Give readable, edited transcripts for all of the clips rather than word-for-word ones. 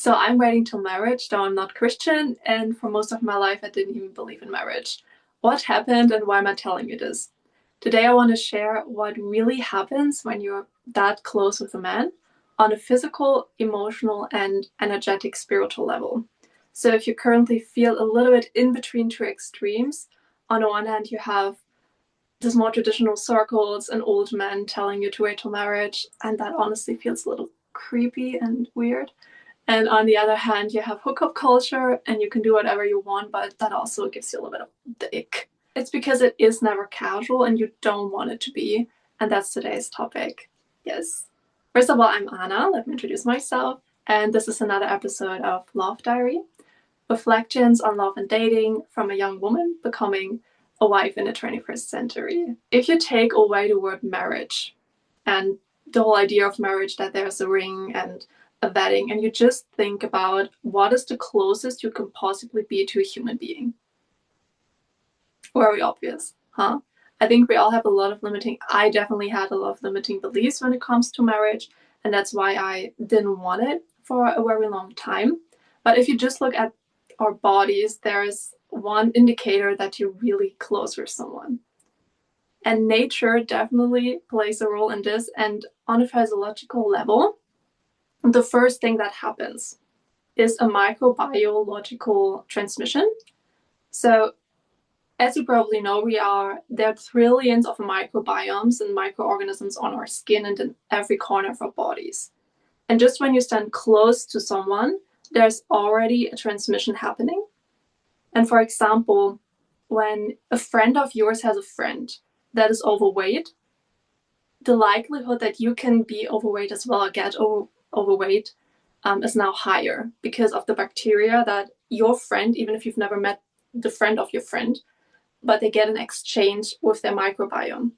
So I'm waiting till marriage, though I'm not Christian, and for most of my life I didn't even believe in marriage. What happened and why am I telling you this? Today I want to share what really happens when you're that close with a man on a physical, emotional, and energetic spiritual level. So if you currently feel a little bit in between two extremes, on the one hand you have these more traditional circles and old men telling you to wait till marriage, and that honestly feels a little creepy and weird. And on the other hand, you have hookup culture and you can do whatever you want, but that also gives you a little bit of the ick. It's because it is never casual and you don't want it to be. And that's today's topic. Yes. First of all, I'm Anna. Let me introduce myself. And this is another episode of Love Diary, reflections on love and dating from a young woman becoming a wife in the 21st century. If you take away the word marriage and the whole idea of marriage, that there's a ring and a wedding, and you just think about what is the closest you can possibly be to a human being. Very obvious, huh? I think we all have a lot of I definitely had a lot of limiting beliefs when it comes to marriage, and that's why I didn't want it for a very long time. But if you just look at our bodies, there's one indicator that you're really close with someone. And nature definitely plays a role in this. And on a physiological level, the first thing that happens is a microbiological transmission. So, as you probably know, there are trillions of microbiomes and microorganisms on our skin and in every corner of our bodies. And just when you stand close to someone, there's already a transmission happening. And for example, when a friend of yours has a friend that is overweight, the likelihood that you can be overweight as well or get overweight is now higher because of the bacteria that your friend, even if you've never met the friend of your friend, but they get an exchange with their microbiome.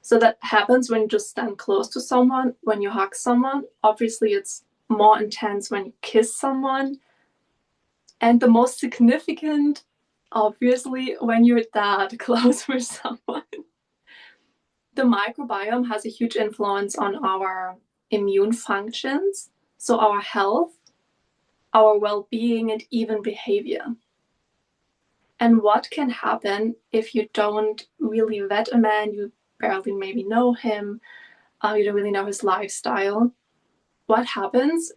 So that happens when you just stand close to someone, when you hug someone. Obviously, it's more intense when you kiss someone. And the most significant, obviously, when you're that close with someone. The microbiome has a huge influence on our immune functions, so our health, our well-being, and even behavior. And what can happen if you don't really vet a man, you barely maybe know him, you don't really know his lifestyle. What happens?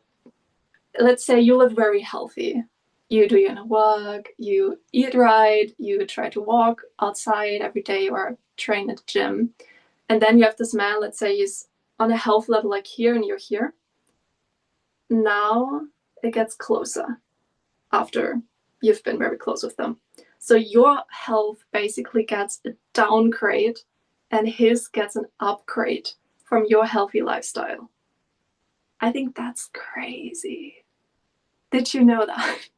Let's say you live very healthy. You do your work, you eat right, you try to walk outside every day or train at the gym. And then you have this man, let's say he's on a health level like here and you're here. Now it gets closer after you've been very close with them. So your health basically gets a downgrade and his gets an upgrade from your healthy lifestyle. I think that's crazy. Did you know that?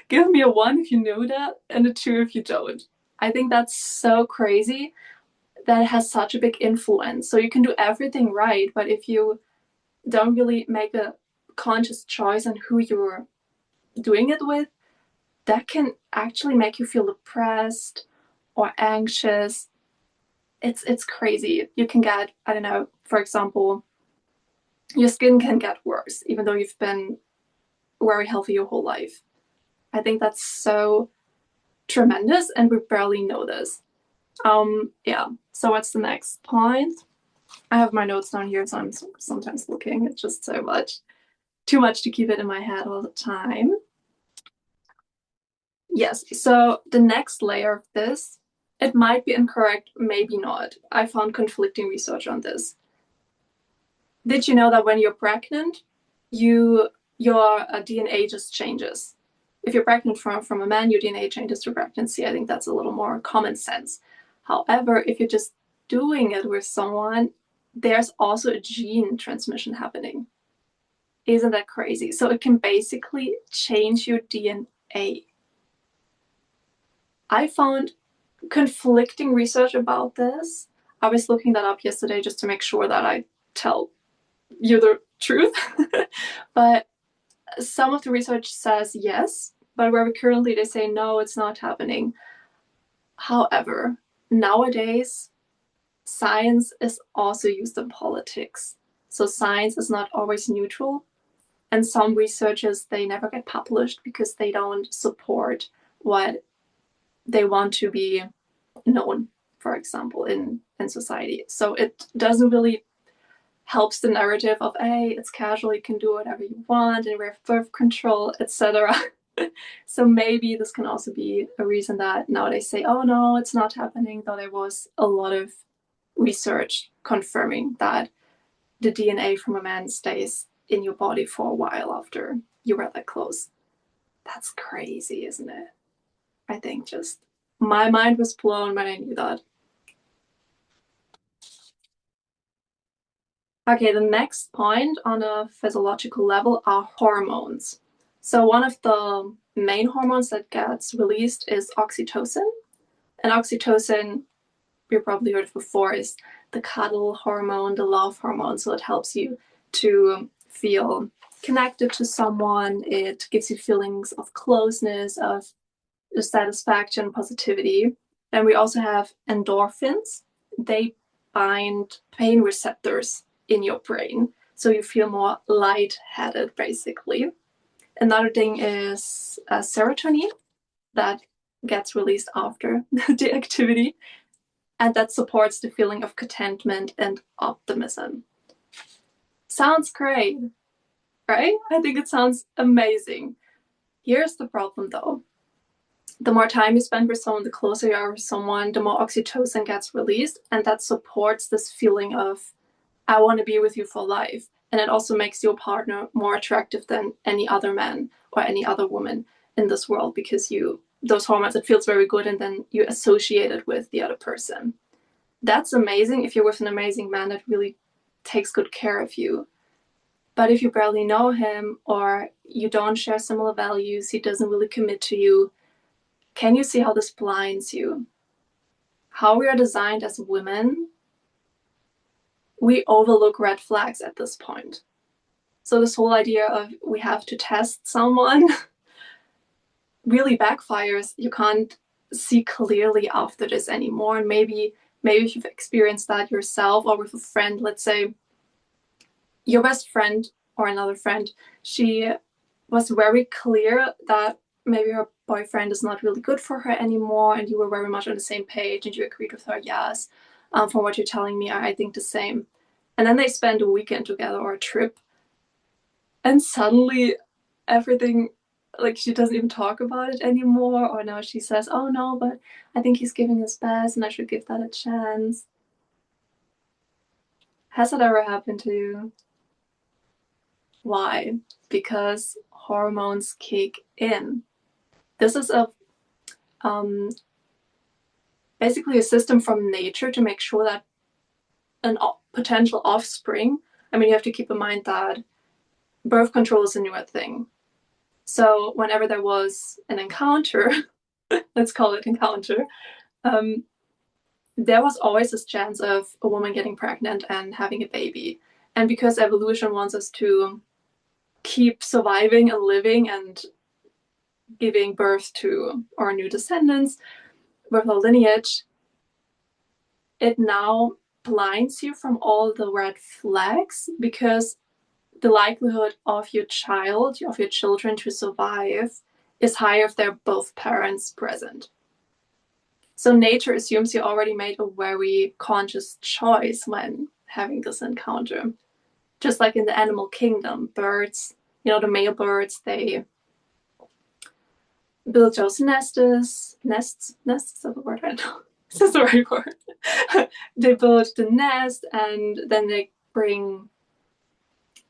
Give me a 1 if you know that and a 2 if you don't. I think that's so crazy that it has such a big influence. So you can do everything right, but if you don't really make a conscious choice on who you're doing it with, that can actually make you feel depressed or anxious. It's crazy. You can get, I don't know, for example, your skin can get worse even though you've been very healthy your whole life. I think that's so tremendous and we barely know this. Yeah, so what's the next point? I have my notes down here, so I'm sometimes looking. It's just so much. Too much to keep it in my head all the time. Yes, so the next layer of this, it might be incorrect, maybe not. I found conflicting research on this. Did you know that when you're pregnant, your DNA just changes? If you're pregnant from a man, your DNA changes through pregnancy. I think that's a little more common sense. However, if you're just doing it with someone, there's also a gene transmission happening. Isn't that crazy? So it can basically change your DNA. I found conflicting research about this. I was looking that up yesterday just to make sure that I tell you the truth. But some of the research says yes, but where currently they say no, it's not happening. However, nowadays, science is also used in politics. So science is not always neutral. And some researches, they never get published because they don't support what they want to be known, for example, in society. So it doesn't really helps the narrative of, hey, it's casual, you can do whatever you want, and we have birth control, etc. So maybe this can also be a reason that now they say, oh no, it's not happening, though there was a lot of research confirming that the DNA from a man stays in your body for a while after you were that close. That's crazy, isn't it? I think just my mind was blown when I knew that. Okay, the next point on a physiological level are hormones. So one of the main hormones that gets released is oxytocin. And oxytocin, you probably heard of before, is the cuddle hormone, the love hormone. So it helps you to feel connected to someone. It gives you feelings of closeness, of satisfaction, positivity. And we also have endorphins. They bind pain receptors in your brain, so you feel more lightheaded, basically. Another thing is serotonin that gets released after the activity, and that supports the feeling of contentment and optimism. Sounds great, right? I think it sounds amazing. Here's the problem, though. The more time you spend with someone, the closer you are with someone, the more oxytocin gets released, and that supports this feeling of, I want to be with you for life. And it also makes your partner more attractive than any other man or any other woman in this world, because those hormones, it feels very good, and then you associate it with the other person. That's amazing if you're with an amazing man that really takes good care of you. But if you barely know him, or you don't share similar values, he doesn't really commit to you, can you see how this blinds you? How we are designed as women, we overlook red flags at this point. So this whole idea of we have to test someone really backfires. You can't see clearly after this anymore. And maybe if you've experienced that yourself, or with a friend, let's say your best friend or another friend, she was very clear that maybe her boyfriend is not really good for her anymore, and you were very much on the same page, and you agreed with her, yes, from what you're telling me, I think the same. And then they spend a weekend together or a trip, and suddenly everything, like, she doesn't even talk about it anymore, or now she says, oh no, but I think he's giving his best and I should give that a chance. Has that ever happened to you? Why? Because hormones kick in. This is basically a system from nature to make sure that an potential offspring, I mean, you have to keep in mind that birth control is a newer thing. So whenever there was an encounter, let's call it encounter, there was always this chance of a woman getting pregnant and having a baby. And because evolution wants us to keep surviving and living and giving birth to our new descendants with a lineage, it now blinds you from all the red flags, because the likelihood of your children to survive is higher if they're both parents present. So nature assumes you already made a very conscious choice when having this encounter. Just like in the animal kingdom, birds, the male birds, they build those nests, is that the word? I don't know. Is this the right word? They build the nest, and then they bring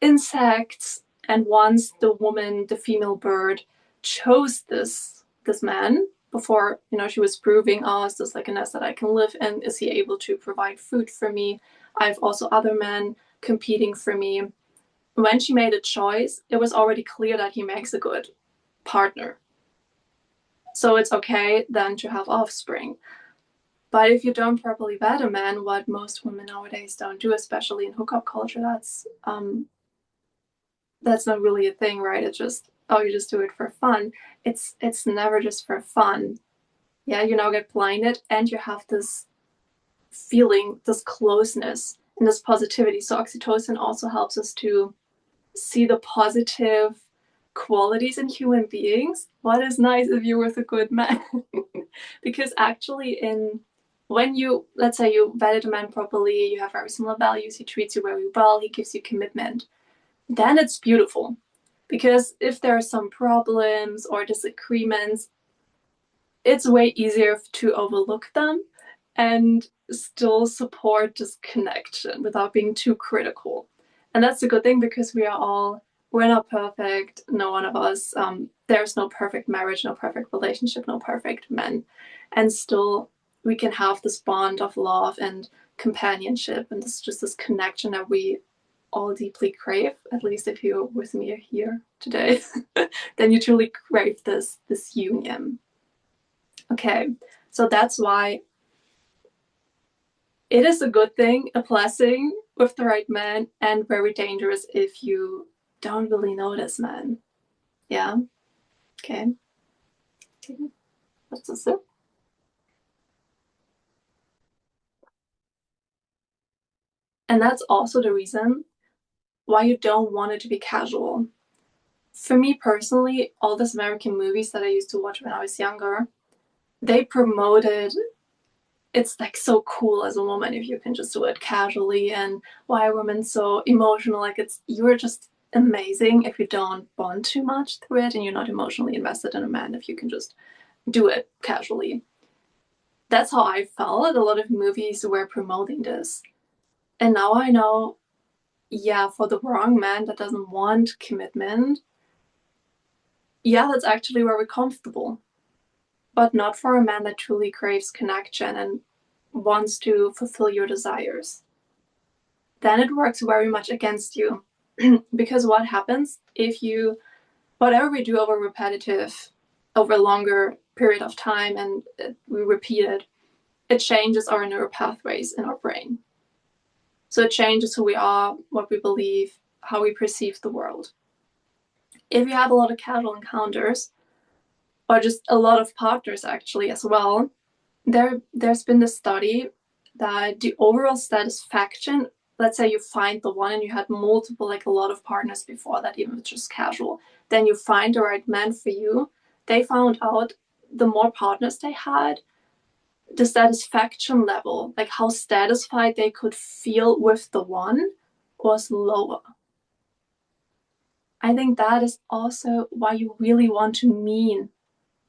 insects, and once the female bird chose this man before, she was proving, oh, is this like a nest that I can live in? Is he able to provide food for me? I have also other men competing for me. When she made a choice, it was already clear that he makes a good partner. So it's okay then to have offspring. But if you don't properly vet a man, what most women nowadays don't do, especially in hookup culture, that's not really a thing, right? It's just, oh, you just do it for fun. It's never just for fun. Yeah, you now get blinded, and you have this feeling, this closeness, and this positivity. So oxytocin also helps us to see the positive qualities in human beings, what is nice if you're with a good man? Because actually, when you, let's say you vetted a man properly, you have very similar values, he treats you very well, he gives you commitment, then it's beautiful. Because if there are some problems or disagreements, it's way easier to overlook them and still support this connection without being too critical. And that's a good thing, because we're not perfect, no one of us. There's no perfect marriage, no perfect relationship, no perfect men. And still we can have this bond of love and companionship, and this connection that we all deeply crave. At least if you're with me here today, then you truly crave this union. Okay, so that's why it is a good thing, a blessing with the right man, and very dangerous if you don't really know this man. Yeah? Okay. What's this? And that's also the reason why you don't want it to be casual. For me personally, all these American movies that I used to watch when I was younger, they promoted it's like so cool as a woman if you can just do it casually, and why are women so emotional? Like you're just amazing if you don't bond too much through it, and you're not emotionally invested in a man if you can just do it casually. That's how I felt. A lot of movies were promoting this. And now I know, yeah, for the wrong man that doesn't want commitment, yeah, that's actually where we're comfortable. But not for a man that truly craves connection and wants to fulfill your desires. Then it works very much against you. Because what happens if whatever we do over a longer period of time, and we repeat it changes our neural pathways in our brain. So it changes who we are, what we believe, how we perceive the world. If you have a lot of casual encounters, or just a lot of partners actually as well, there's been this study that the overall satisfaction, let's say you find the one and you had multiple, like a lot of partners before that, even if it's just casual, then you find the right man for you. They found out the more partners they had, the satisfaction level, like how satisfied they could feel with the one, was lower. I think that is also why you really want to mean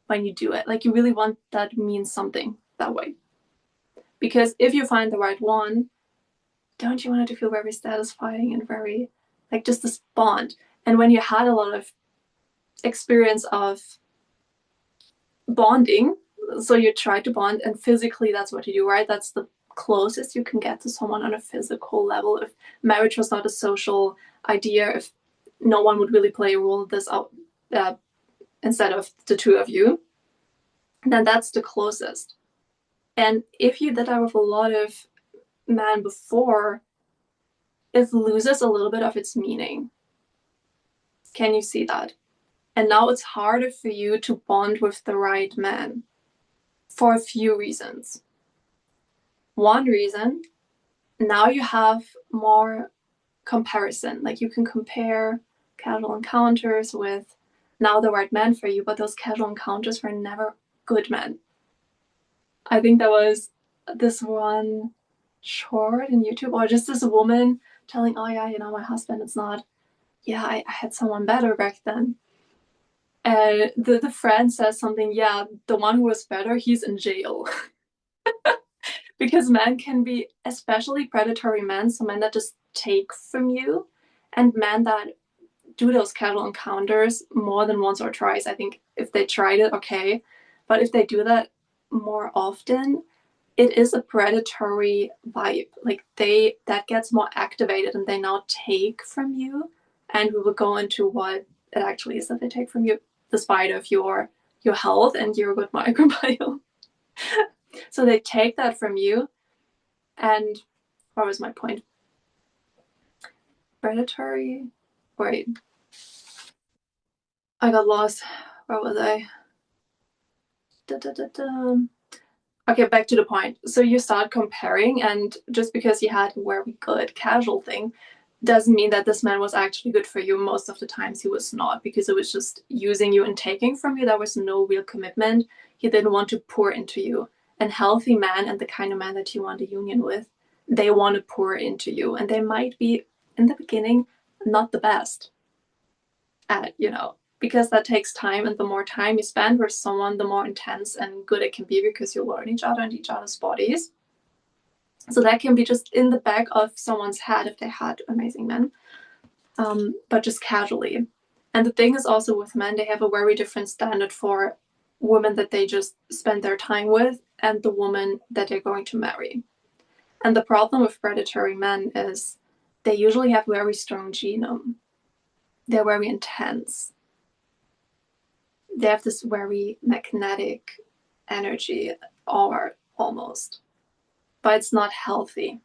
when you do it. Like you really want that to mean something that way. Because if you find the right one, don't you want it to feel very satisfying and very, like, just this bond? And when you had a lot of experience of bonding, so you try to bond, and physically that's what you do, right? That's the closest you can get to someone on a physical level. If marriage was not a social idea, if no one would really play a role in this instead of the two of you, then that's the closest. And if you did that with a lot of men before, it loses a little bit of its meaning. Can you see that? And now it's harder for you to bond with the right man for a few reasons. One reason, now you have more comparison. Like you can compare casual encounters with now the right man for you, but those casual encounters were never good men. I think there was this one short in YouTube, or just this woman telling, oh yeah, my husband, it's not, yeah, I had someone better back then. And the friend says something, yeah, the one who was better, he's in jail. Because men can be, especially predatory men, so men that just take from you, and men that do those casual encounters more than once or twice. I think if they tried it, okay. But if they do that more often, it is a predatory vibe. Like that gets more activated, and they now take from you. And we will go into what it actually is that they take from you, despite of your health and your good microbiome. So they take that from you. And what was my point? Predatory? Wait. I got lost. Where was I? Okay, back to the point. So you start comparing, and just because you had a very good casual thing, doesn't mean that this man was actually good for you. Most of the times he was not, because it was just using you and taking from you. There was no real commitment. He didn't want to pour into you. And healthy men, and the kind of man that you want a union with, they want to pour into you. And they might be, in the beginning, not the best at, because that takes time. And the more time you spend with someone, the more intense and good it can be, because you learn each other and each other's bodies. So that can be just in the back of someone's head if they had amazing men, but just casually. And the thing is also with men, they have a very different standard for women that they just spend their time with and the woman that they're going to marry. And the problem with predatory men is they usually have very strong genome. They're very intense. They have this very magnetic energy, or almost, but it's not healthy.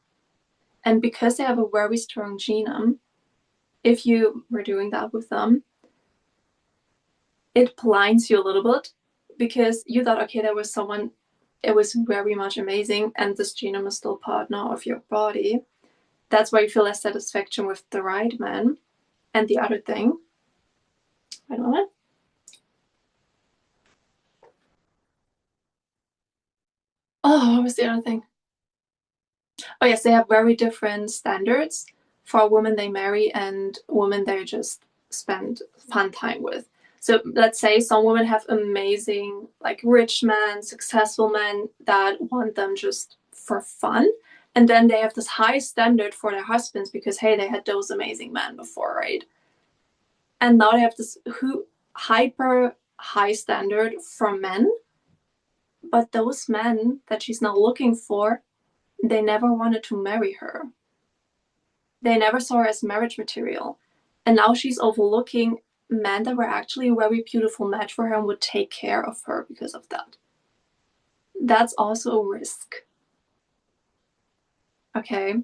And because they have a very strong genome, if you were doing that with them, it blinds you a little bit, because you thought, okay, there was someone, it was very much amazing, and this genome is still partner of your body. That's why you feel less satisfaction with the right man. And the other thing, wait a moment. Oh, what was the other thing? Oh yes, they have very different standards for women they marry and women they just spend fun time with. So let's say some women have amazing, like rich men, successful men that want them just for fun. And then they have this high standard for their husbands because, hey, they had those amazing men before, right? And now they have this hyper high standard for men. But those men that she's now looking for, they never wanted to marry her. They never saw her as marriage material. And now she's overlooking men that were actually a very beautiful match for her and would take care of her because of that. That's also a risk. Okay.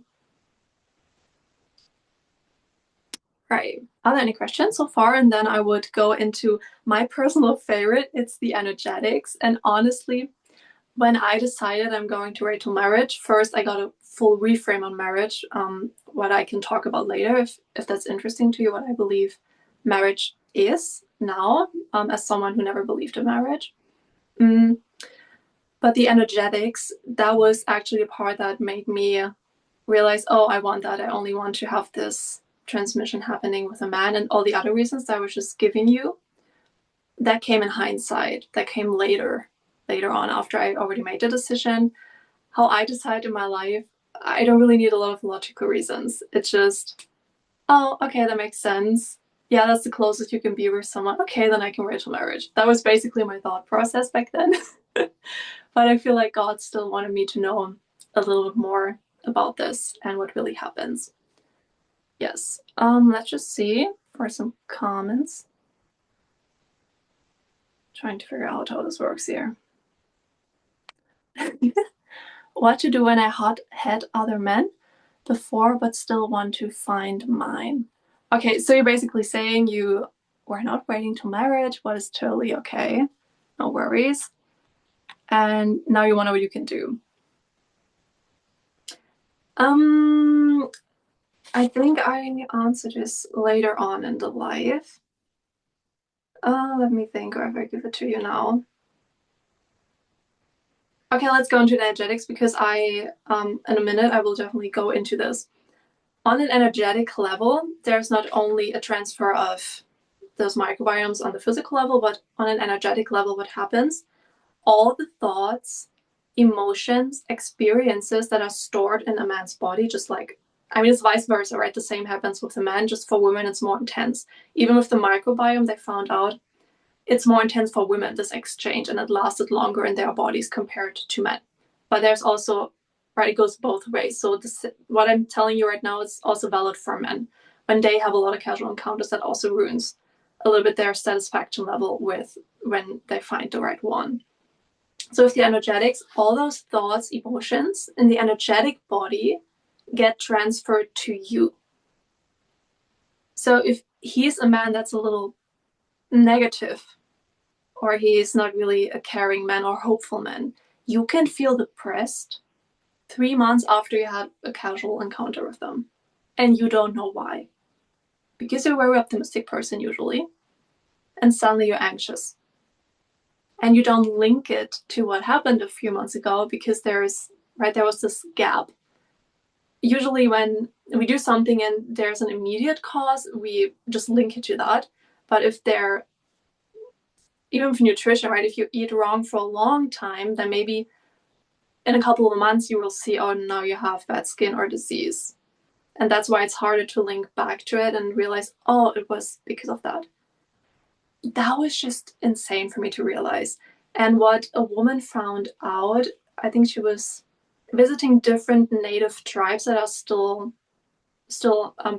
Right. Are there any questions so far? And then I would go into my personal favorite. It's the energetics. And honestly, when I decided I'm going to wait till marriage, first I got a full reframe on marriage, what I can talk about later if that's interesting to you, what I believe marriage is now, as someone who never believed in marriage. But the energetics, that was actually a part that made me realize, oh, I want that. I only want to have this transmission happening with a man, and all the other reasons that I was just giving you, that came in hindsight. That came later on, after I already made the decision. How I decide in my life, I don't really need a lot of logical reasons. It's just, oh, okay, that makes sense. Yeah, that's the closest you can be with someone. Okay, then I can wait till marriage. That was basically my thought process back then. But I feel like God still wanted me to know a little bit more about this and what really happens. Yes. Let's just see for some comments. Trying to figure out how this works here. What to do when I had other men before but still want to find mine. Okay, so you're basically saying you were not waiting till marriage, what is totally okay. No worries. And now you want to know what you can do. I think I answered this later on in the life. Let me think, or if I give it to you now. Okay, let's go into the energetics, because in a minute I will definitely go into this. On an energetic level, there's not only a transfer of those microbiomes on the physical level, but on an energetic level, what happens? All the thoughts, emotions, experiences that are stored in a man's body, just like, I mean, it's vice versa, right? The same happens with a man, just for women, it's more intense. Even with the microbiome, they found out it's more intense for women, this exchange, and it lasted longer in their bodies compared to men. But there's also, right, it goes both ways. So what I'm telling you right now is also valid for men. When they have a lot of casual encounters, that also ruins a little bit their satisfaction level with when they find the right one. So with the energetics, all those thoughts, emotions in the energetic body get transferred to you. So if he's a man that's a little negative, or he's not really a caring man or hopeful man, you can feel depressed 3 months after you had a casual encounter with them. and you don't know why. Because you're a very optimistic person usually, and suddenly you're anxious. And you don't link it to what happened a few months ago because there was this gap. Usually when we do something and there's an immediate cause, we just link it to that. But if there, even with nutrition, right, if you eat wrong for a long time, then maybe in a couple of months you will see, oh, now you have bad skin or disease. And that's why it's harder to link back to it and realize, oh, it was because of that. That was just insane for me to realize. And what a woman found out, I think she was visiting different native tribes that are still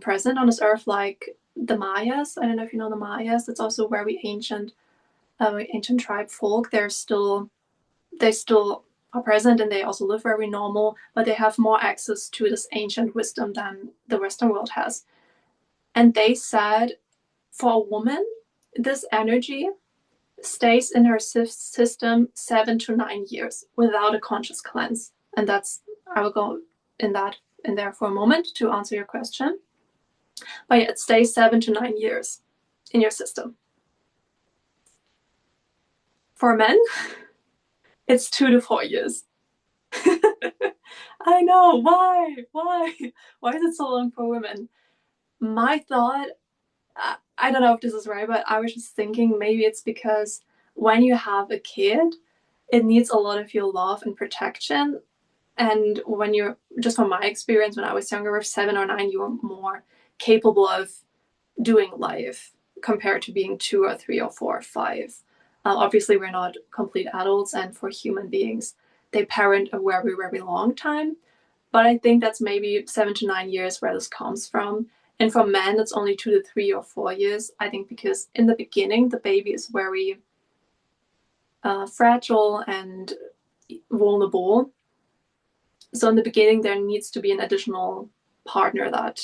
present on this earth, like the Mayas. I don't know if you know the Mayas. It's also very ancient tribe folk. They still are present, and they also live very normal, but they have more access to this ancient wisdom than the Western world has. And they said, for a woman, this energy stays in her system 7 to 9 years without a conscious cleanse. And I will go in there for a moment to answer your question. But yeah, it stays 7 to 9 years in your system. For men, it's 2 to 4 years. I know, why? Why is it so long for women? My thought, I don't know if this is right, but I was just thinking maybe it's because when you have a kid, it needs a lot of your love and protection. And when you're, just from my experience, when I was younger, with 7 or 9, you were more capable of doing life compared to being 2 or 3 or 4 or 5. Obviously, we're not complete adults, and for human beings, they parent a very, very long time. But I think that's maybe 7 to 9 years where this comes from. And for men, it's only 2 to 3 or 4 years, I think, because in the beginning, the baby is very fragile and vulnerable. So in the beginning, there needs to be an additional partner that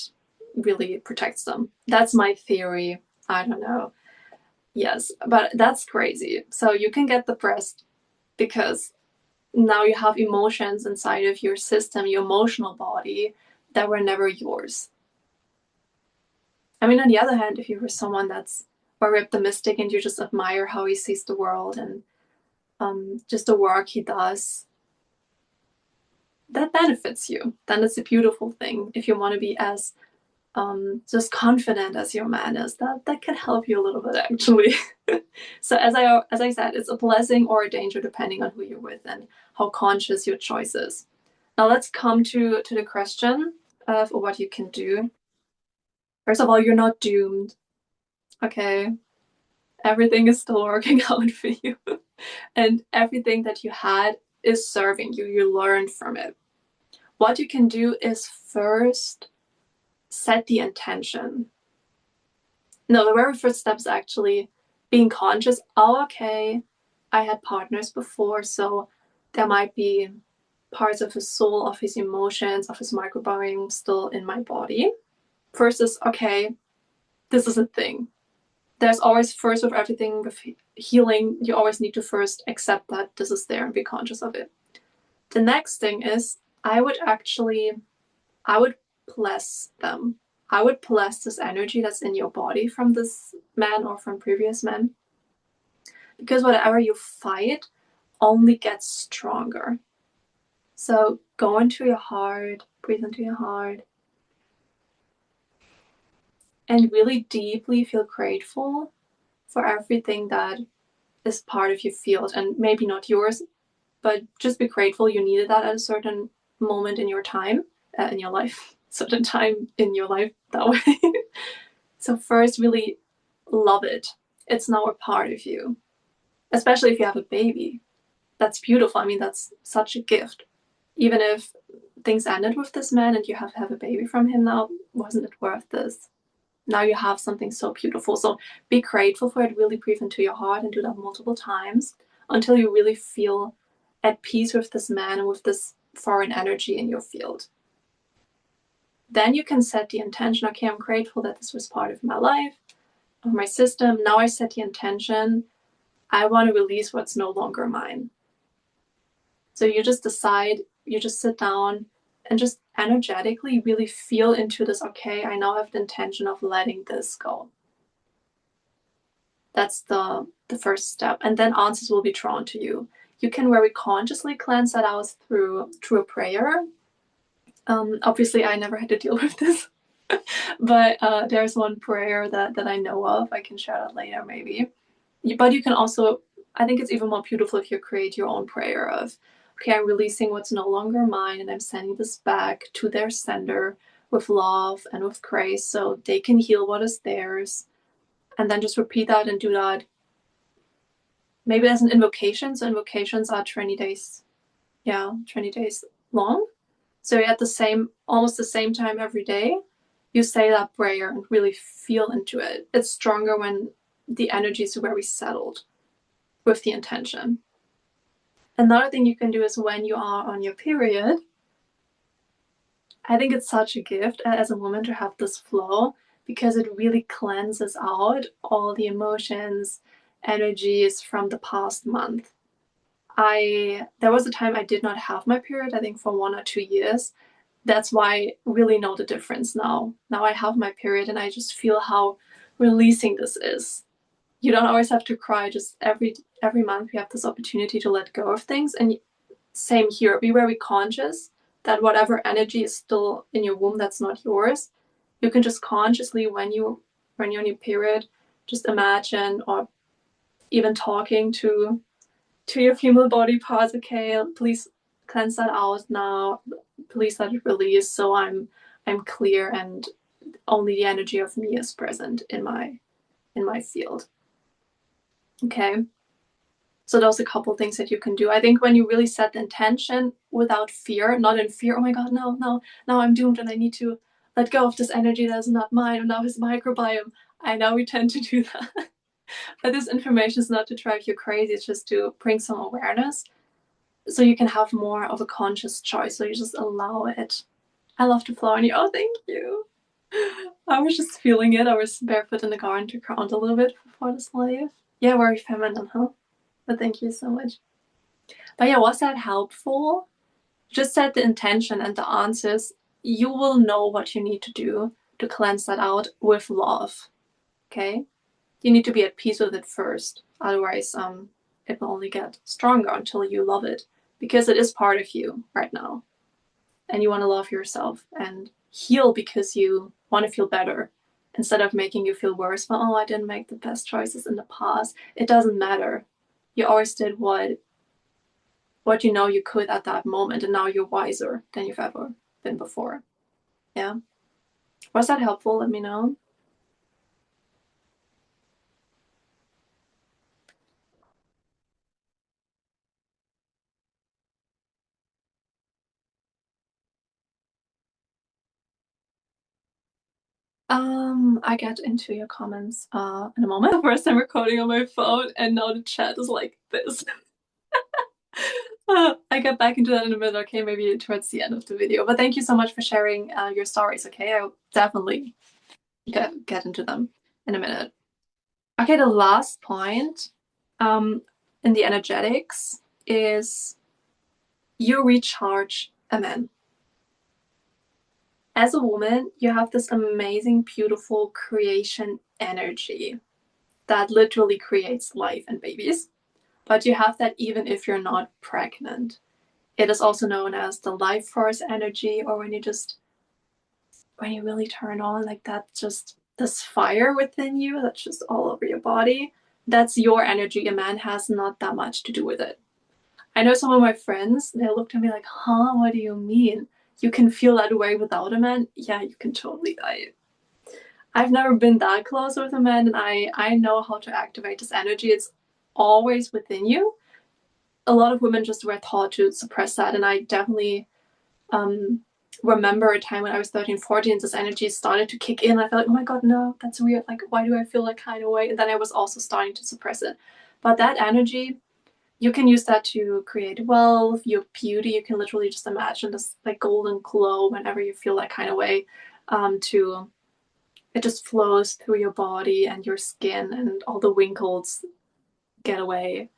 really protects them. That's my theory. I don't know. Yes, but that's crazy. So you can get depressed because now you have emotions inside of your system, your emotional body, that were never yours. I mean, on the other hand, if you were someone that's very optimistic and you just admire how he sees the world and just the work he does, that benefits you. Then it's a beautiful thing. If you want to be as just confident as your man is, that can help you a little bit, actually. So as I said, it's a blessing or a danger depending on who you're with and how conscious your choice is. Now let's come to the question of what you can do. First of all, you're not doomed. Okay, everything is still working out for you, and everything that you had is serving you. You learned from it. What you can do is first set the intention. No, the very first step is actually being conscious. Oh, okay, I had partners before, so there might be parts of his soul, of his emotions, of his microbiome still in my body. First is, okay, this is a thing. There's always, first with everything with healing, you always need to first accept that this is there and be conscious of it. The next thing is, I would bless them. I would bless this energy that's in your body from this man or from previous men. Because whatever you fight only gets stronger. So go into your heart, breathe into your heart, and really deeply feel grateful for everything that is part of your field, and maybe not yours, but just be grateful you needed that at a certain moment in your time, in your life, certain time in your life, that way. So first, really love it. It's now a part of you, especially if you have a baby. That's beautiful. I mean, that's such a gift. Even if things ended with this man and you have to have a baby from him now, wasn't it worth this? Now you have something so beautiful. So be grateful for it. Really breathe into your heart and do that multiple times until you really feel at peace with this man and with this foreign energy in your field. Then you can set the intention. Okay, I'm grateful that this was part of my life, of my system. Now I set the intention. I want to release what's no longer mine. So you just decide, you just sit down and just energetically really feel into this, okay, I now have the intention of letting this go. That's the first step. And then answers will be drawn to you. You can very consciously cleanse that out through a prayer. Obviously, I never had to deal with this, but there's one prayer that I know of. I can share that later, maybe. But you can also, I think it's even more beautiful if you create your own prayer of, okay, I'm releasing what's no longer mine and I'm sending this back to their sender with love and with grace so they can heal what is theirs. And then just repeat that and do that. Maybe as an invocation. So invocations are 20 days. Yeah, 20 days long. So at almost the same time every day, you say that prayer and really feel into it. It's stronger when the energy is very settled with the intention. Another thing you can do is when you are on your period, I think it's such a gift as a woman to have this flow because it really cleanses out all the emotions, energies from the past month. There was a time I did not have my period, I think for 1 or 2 years. That's why I really know the difference now. Now I have my period and I just feel how releasing this is. You don't always have to cry. Just every month we have this opportunity to let go of things. And same here, be very conscious that whatever energy is still in your womb that's not yours, you can just consciously, when you're on your period, just imagine or even talking to your female body parts, okay, please cleanse that out now, please let it release so I'm clear and only the energy of me is present in my field. Okay, so those are a couple things that you can do. I think when you really set the intention without fear, not in fear, oh my god, no, now I'm doomed and I need to let go of this energy that is not mine, and now his microbiome. I know we tend to do that. But this information is not to drive you crazy, it's just to bring some awareness so you can have more of a conscious choice. So you just allow it. I love to flow on you. Oh, thank you. I was just feeling it. I was barefoot in the garden to ground a little bit before this live. Yeah, very feminine, huh? But thank you so much. But yeah, was that helpful? Just set the intention and the answers. You will know what you need to do to cleanse that out with love. Okay? You need to be at peace with it first. Otherwise, it will only get stronger until you love it. Because it is part of you right now. And you want to love yourself and heal because you want to feel better instead of making you feel worse. Well, oh, I didn't make the best choices in the past. It doesn't matter. You always did what you know you could at that moment, and now you're wiser than you've ever been before. Yeah. Was that helpful? Let me know. I get into your comments in a moment. First I'm recording on my phone and now the chat is like this. I get back into that in a minute, okay, maybe towards the end of the video. But thank you so much for sharing your stories, okay? I'll definitely get into them in a minute. Okay, the last point in the energetics is you recharge a man. As a woman, you have this amazing, beautiful creation energy that literally creates life and babies. But you have that even if you're not pregnant. It is also known as the life force energy, or when you really turn on like that, just this fire within you that's just all over your body. That's your energy. A man has not that much to do with it. I know some of my friends, they looked at me like, huh, what do you mean? You can feel that way without a man? Yeah, you can totally. I've never been that close with a man, and I know how to activate this energy. It's always within you. A lot of women just were taught to suppress that, and I definitely remember a time when I was 13, 14, and this energy started to kick in. I felt like, oh my god, no, that's weird. Like, why do I feel that kind of way? And then I was also starting to suppress it. But that energy, you can use that to create wealth, your beauty. You can literally just imagine this like golden glow whenever you feel that kind of way. It just flows through your body and your skin, and all the wrinkles get away,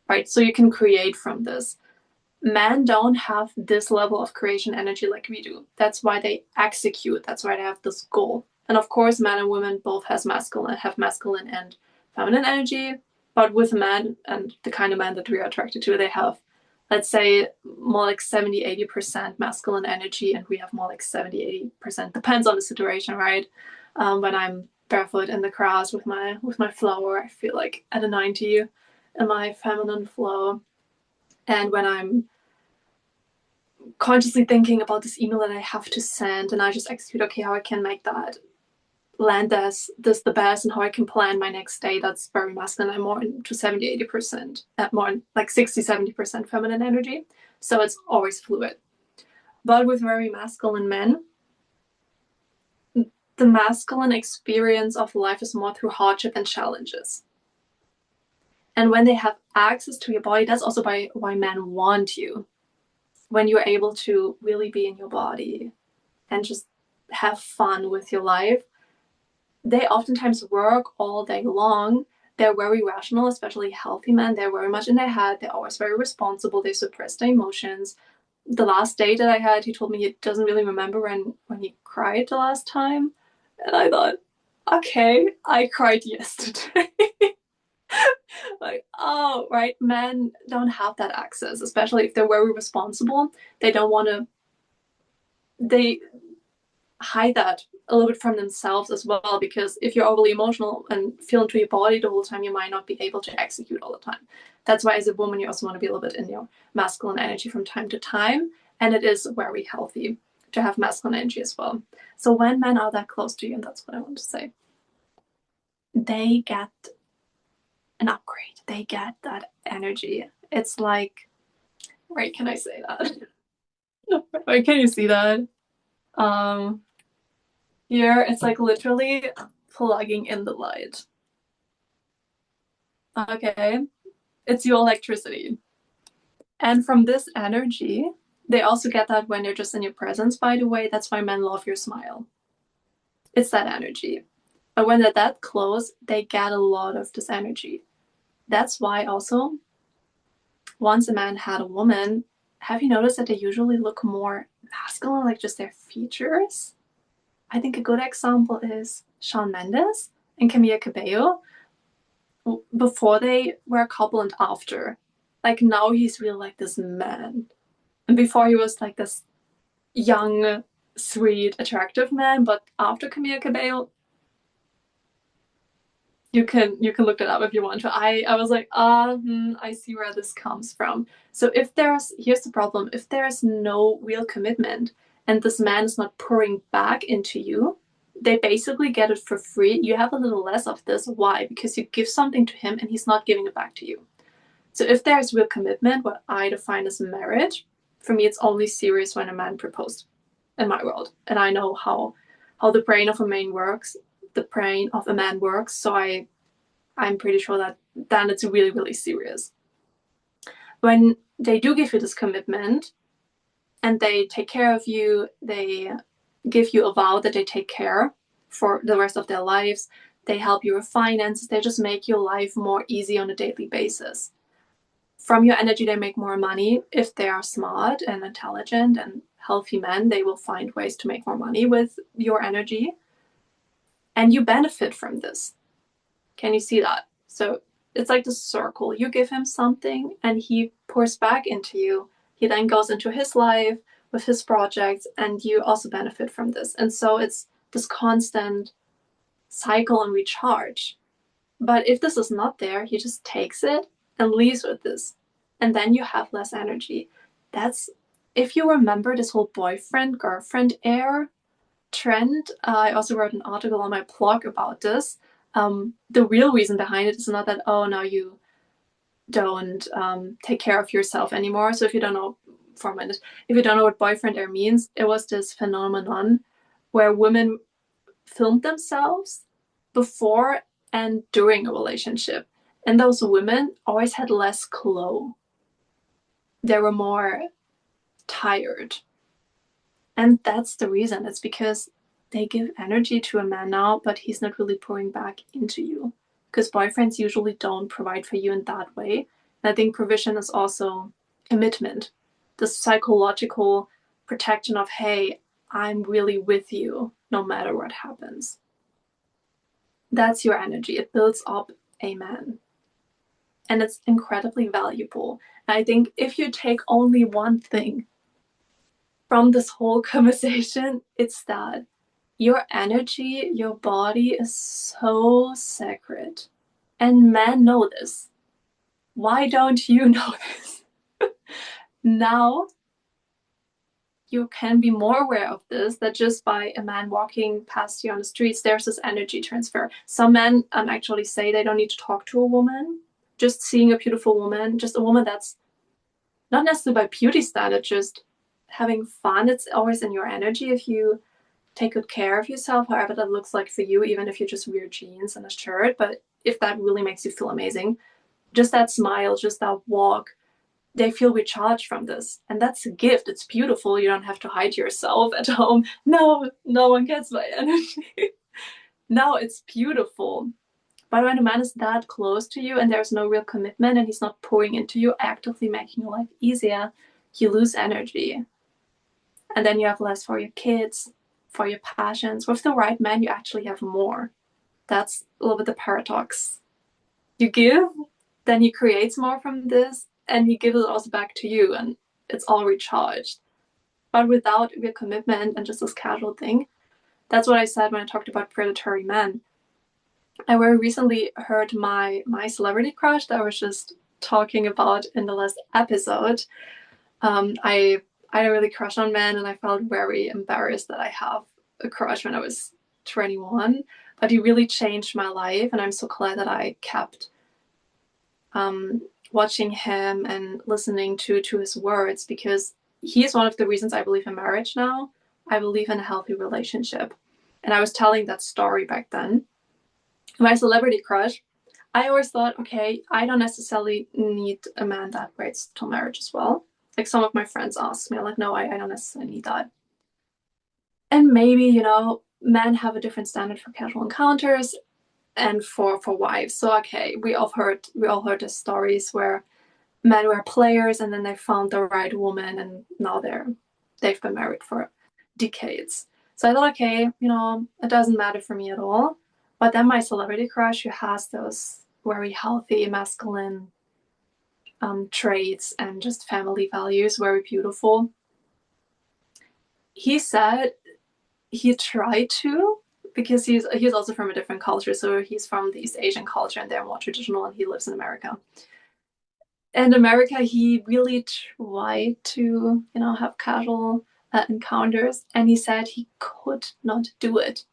right? So you can create from this. Men don't have this level of creation energy like we do. That's why they execute. That's why they have this goal. And of course, men and women both have masculine and feminine energy. But with men and the kind of men that we are attracted to, they have, let's say, more like 70-80% masculine energy, and we have more like 70-80%. Depends on the situation, right? When I'm barefoot in the grass with my flower, I feel like at a 90 in my feminine flow. And when I'm consciously thinking about this email that I have to send, and I just execute, okay, how I can make that land this the best, and how I can plan my next day, that's very masculine. I'm more into 70-80%, more like 60-70% feminine energy. So it's always fluid. But with very masculine men, the masculine experience of life is more through hardship and challenges. And when they have access to your body, that's also why men want you. When you're able to really be in your body and just have fun with your life, they oftentimes work all day long. They're very rational, especially healthy men. They're very much in their head. They're always very responsible. They suppress their emotions. The last date that I had, he told me he doesn't really remember when he cried the last time. And I thought, okay, I cried yesterday. Like, oh, right, men don't have that access, especially if they're very responsible. They don't want to, they hide that a little bit from themselves as well, because if you're overly emotional and feel into your body the whole time, you might not be able to execute all the time. That's why as a woman, you also want to be a little bit in your masculine energy from time to time, and it is very healthy to have masculine energy as well. So when men are that close to you, and that's what I want to say, they get an upgrade. They get that energy. It's like, right, can I say that? Wait, can you see that? Um, Here, it's like literally plugging in the light. Okay, it's your electricity. And from this energy, they also get that when they're just in your presence, by the way. That's why men love your smile. It's that energy. But when they're that close, they get a lot of this energy. That's why also, once a man had a woman, have you noticed that they usually look more masculine, like just their features? I think a good example is Shawn Mendes and Camila Cabello before they were a couple and after. Like now he's really like this man. And before he was like this young, sweet, attractive man. But after Camila Cabello, you can look it up if you want to. I was like, I see where this comes from. So here's the problem, if there's no real commitment and this man is not pouring back into you, they basically get it for free. You have a little less of this. Why? Because you give something to him and he's not giving it back to you. So if there's real commitment, what I define as marriage, for me it's only serious when a man proposed in my world. And I know how the brain of a man works. So I'm pretty sure that then it's really, really serious. When they do give you this commitment and they take care of you, they give you a vow that they take care for the rest of their lives, they help you with finances, they just make your life more easy on a daily basis. From your energy, they make more money. If they are smart and intelligent and healthy men, they will find ways to make more money with your energy. And you benefit from this. Can you see that? So it's like the circle. You give him something and he pours back into you. He then goes into his life with his projects and you also benefit from this. And so it's this constant cycle and recharge. But if this is not there, he just takes it and leaves with this. And then you have less energy. That's, if you remember this whole boyfriend, girlfriend air trend, I also wrote an article on my blog about this. The real reason behind it is not that, oh, now you don't take care of yourself anymore. So if you don't know, for a minute, if you don't know what boyfriend air means, it was this phenomenon where women filmed themselves before and during a relationship. And those women always had less glow. They were more tired. And that's the reason. It's because they give energy to a man now, but he's not really pouring back into you. Because boyfriends usually don't provide for you in that way. And I think provision is also commitment. the psychological protection of, hey, I'm really with you no matter what happens. That's your energy. It builds up a man. And it's incredibly valuable. And I think if you take only one thing from this whole conversation, it's that your energy, your body is so sacred. And men know this. Why don't you know this? Now you can be more aware of this, that just by a man walking past you on the streets, there's this energy transfer. Some men actually say they don't need to talk to a woman. Just seeing a beautiful woman, just a woman that's not necessarily by beauty standard, just having fun. It's always in your energy if you take good care of yourself, however that looks like for you, even if you just wear jeans and a shirt. But if that really makes you feel amazing, just that smile, just that walk, they feel recharged from this. And that's a gift. It's beautiful. You don't have to hide yourself at home. No, no one gets my energy. No, it's beautiful. But when a man is that close to you and there's no real commitment and he's not pouring into you, actively making your life easier, you lose energy. And then you have less for your kids, for your passions. With the right man, you actually have more. That's a little bit the paradox. You give, then he creates more from this, and he gives it also back to you, and it's all recharged. But without real commitment and just this casual thing, that's what I said when I talked about predatory men. I very recently heard my celebrity crush that I was just talking about in the last episode. I really crush on men, and I felt very embarrassed that I have a crush when I was 21. But he really changed my life, and I'm so glad that I kept watching him and listening to his words, because he's one of the reasons I believe in marriage now. I believe in a healthy relationship. And I was telling that story back then. My celebrity crush, I always thought, okay, I don't necessarily need a man that waits till marriage as well. Like some of my friends ask me, I'm like, no, I don't necessarily need that. And maybe, you know, men have a different standard for casual encounters and for wives. So okay, we all heard the stories where men were players and then they found the right woman and now they've been married for decades. So I thought, okay, you know, it doesn't matter for me at all. But then my celebrity crush, who has those very healthy masculine traits and just family values, very beautiful. He said he tried to, because he's also from a different culture. So he's from the East Asian culture and they're more traditional, and he lives in America. In America, he really tried to, you know, have casual encounters, and he said he could not do it.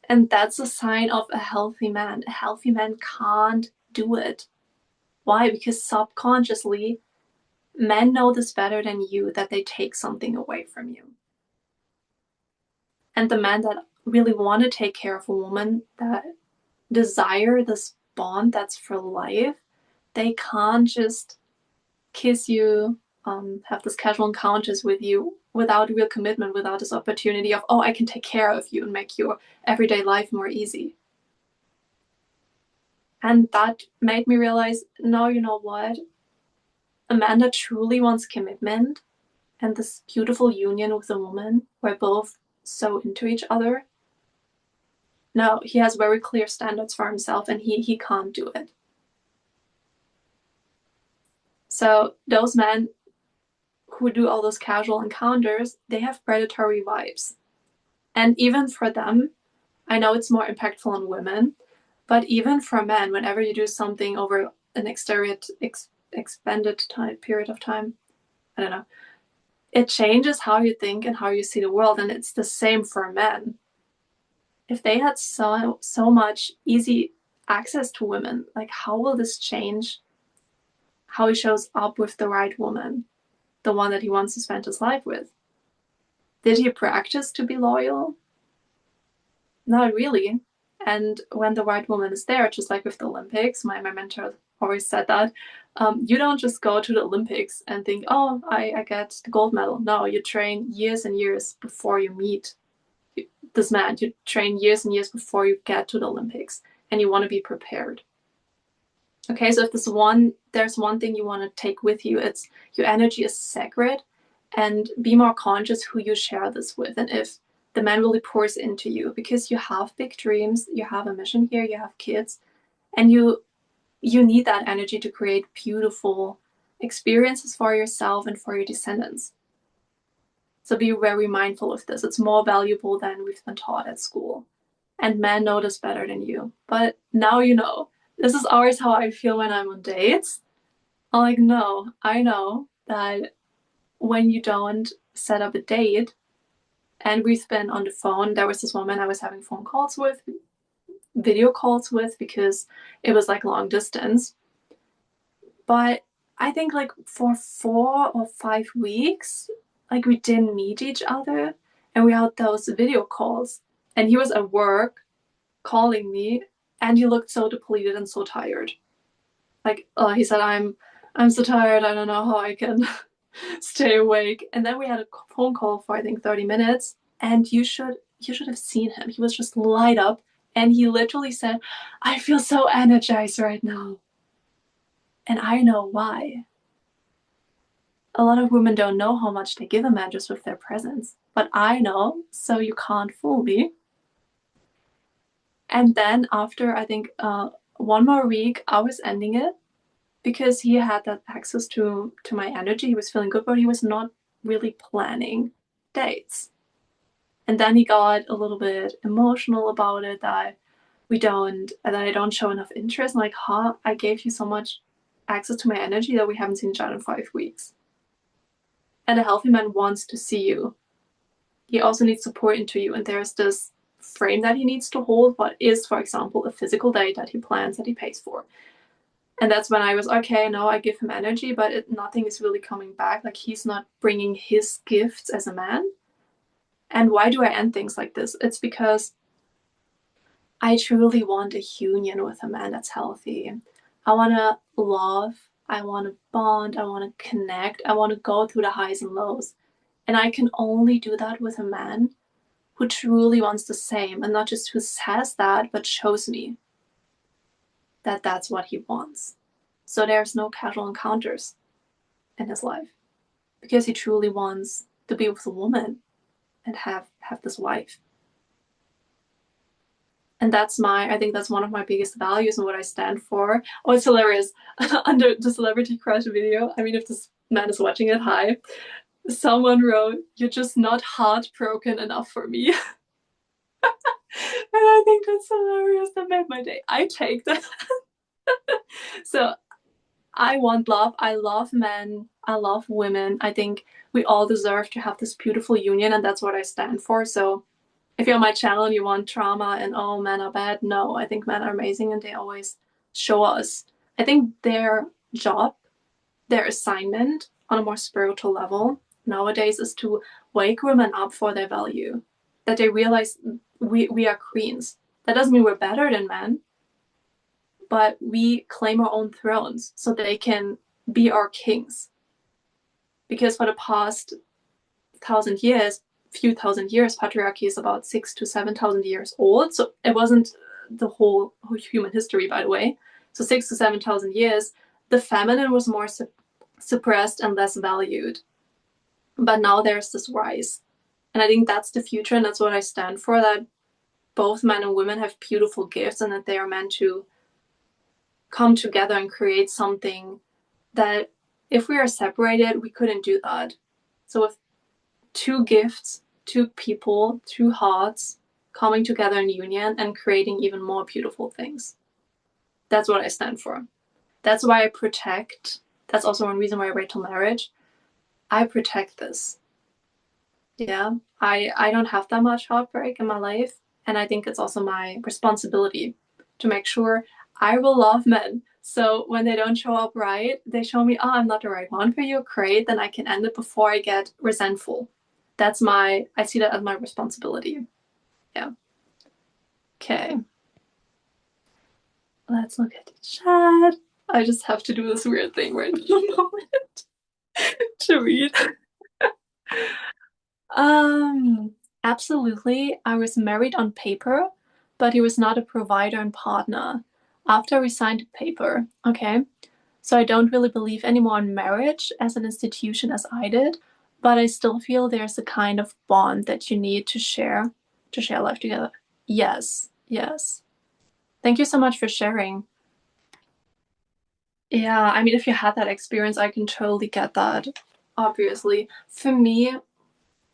And that's a sign of a healthy man. A healthy man can't do it. Why? Because subconsciously, men know this better than you, that they take something away from you. And the men that really want to take care of a woman, that desire this bond that's for life, they can't just kiss you, have this casual encounters with you without real commitment, without this opportunity of, oh, I can take care of you and make your everyday life more easy. And that made me realize, no, you know what? A man that truly wants commitment and this beautiful union with a woman where both so into each other, no, he has very clear standards for himself, and he can't do it. So those men who do all those casual encounters, they have predatory vibes. And even for them, I know it's more impactful on women, but even for men, whenever you do something over an expanded period of time, I don't know, it changes how you think and how you see the world. And it's the same for men. If they had so much easy access to women, like how will this change how he shows up with the right woman, the one that he wants to spend his life with? Did he practice to be loyal? Not really. And when the right woman is there, just like with the Olympics, my mentor always said that, you don't just go to the Olympics and think, oh, I get the gold medal. No, you train years and years before you meet this man. You train years and years before you get to the Olympics, and you want to be prepared. Okay, so if there's one thing you want to take with you, it's your energy is sacred, and be more conscious who you share this with, and if the man really pours into you, because you have big dreams, you have a mission here, you have kids, and you need that energy to create beautiful experiences for yourself and for your descendants. So be very mindful of this. It's more valuable than we've been taught at school. And men know this better than you. But now you know. This is always how I feel when I'm on dates. I'm like, no, I know that when you don't set up a date, and we've been on the phone, there was this woman I was having phone calls with, video calls with, because it was like long distance. But I think like for 4 or 5 weeks, like we didn't meet each other, and we had those video calls. And he was at work calling me, and he looked so depleted and so tired. Like, he said, I'm so tired. I don't know how I can stay awake. And then we had a phone call for I think 30 minutes, and you should have seen him. He was just light up, and he literally said, "I feel so energized right now." And I know why. A lot of women don't know how much they give a man just with their presence. But I know, so you can't fool me. And then after, I think, 1 more week, I was ending it because he had that access to my energy. He was feeling good, but he was not really planning dates. And then he got a little bit emotional about it, that I don't show enough interest. I'm like, huh? I gave you so much access to my energy that we haven't seen each other in 5 weeks. And a healthy man wants to see you. He also needs to pour into you. And there's this frame that he needs to hold, what is, for example, a physical date that he plans, that he pays for. And that's when I was, okay, no, I give him energy, but nothing is really coming back. Like, he's not bringing his gifts as a man. And why do I end things like this? It's because I truly want a union with a man that's healthy. I want to love, I want to bond, I want to connect, I want to go through the highs and lows. And I can only do that with a man who truly wants the same, and not just who says that, but shows me that that's what he wants. So there's no casual encounters in his life, because he truly wants to be with a woman and have this wife. And I think that's one of my biggest values and what I stand for. Oh, it's hilarious. Under the celebrity crush video, I mean, if this man is watching it, hi, someone wrote, "You're just not heartbroken enough for me." And I think that's hilarious. That made my day. I take that. So I want love. I love men. I love women. I think we all deserve to have this beautiful union, and that's what I stand for. So if you're on my channel and you want trauma and, oh, men are bad, no, I think men are amazing, and they always show us. I think their job, their assignment on a more spiritual level nowadays is to wake women up for their value, that they realize we are queens. That doesn't mean we're better than men, but we claim our own thrones so they can be our kings. Because for the past few thousand years, patriarchy is about 6,000 to 7,000 years old. So it wasn't the whole human history, by the way. So 6,000 to 7,000 years, the feminine was more suppressed and less valued. But now there's this rise. And I think that's the future, and that's what I stand for, that both men and women have beautiful gifts, and that they are meant to come together and create something that if we are separated, we couldn't do that. So with two gifts, two people, two hearts coming together in union and creating even more beautiful things. That's what I stand for. That's why I protect. That's also one reason why I wait till marriage. I protect this. Yeah, I don't have that much heartbreak in my life, and I think it's also my responsibility to make sure I will love men. So when they don't show up right, they show me, oh, I'm not the right one for you. Great, then I can end it before I get resentful. I see that as my responsibility. Yeah. Okay. Let's look at the chat. I just have to do this weird thing right in a moment to read. Absolutely. I was married on paper, but he was not a provider and partner. after we signed the paper, okay? So I don't really believe anymore in marriage as an institution as I did, but I still feel there's a kind of bond that you need to share life together. Yes, yes. Thank you so much for sharing. Yeah, I mean, if you had that experience, I can totally get that. Obviously, for me,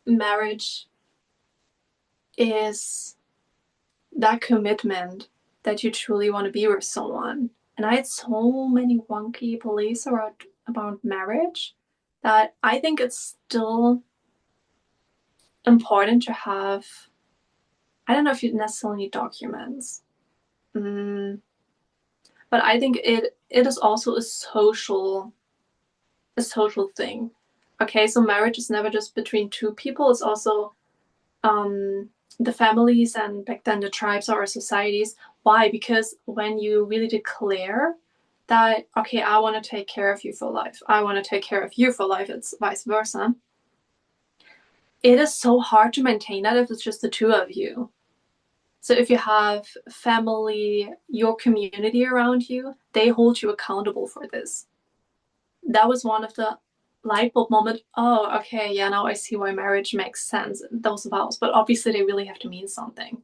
marriage is that commitment that you truly want to be with someone. And I had so many wonky beliefs about marriage that I think it's still important to have. I don't know if you necessarily need documents, but I think it is also a social thing. Okay, so marriage is never just between two people. It's also the families and back then the tribes or societies. Why? Because when you really declare that, okay, I want to take care of you for life, I want to take care of you for life, it's vice versa. It is so hard to maintain that if it's just the two of you. So if you have family, your community around you, they hold you accountable for this. That was one of the light bulb moment. Oh, okay, yeah, now I see why marriage makes sense, those vows. But obviously they really have to mean something.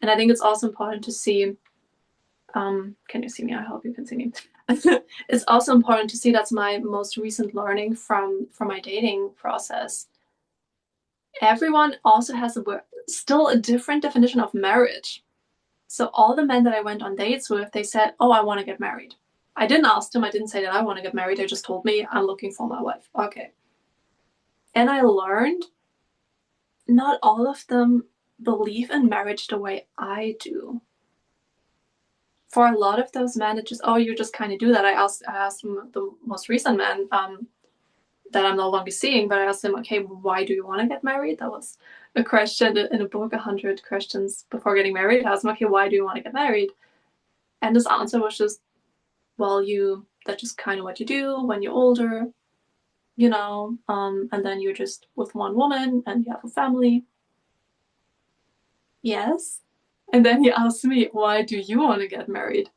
And I think it's also important to see, can you see me? I hope you can see me. It's also important to see, that's my most recent learning from my dating process. Everyone also has still a different definition of marriage. So all the men that I went on dates with, they said, oh, I want to get married. I didn't ask them. I didn't say that I want to get married. They just told me I'm looking for my wife. Okay. And I learned not all of them believe in marriage the way I do. For a lot of those men, it's just, oh, you just kind of do that. I asked the most recent man that I'm no longer seeing, but I asked him, okay, why do you want to get married? That was a question in a book, 100 questions before getting married. I asked him, okay, why do you want to get married? And his answer was just, well, that's just kind of what you do when you're older, and then you're just with one woman and you have a family. Yes. And then he asked me, why do you want to get married?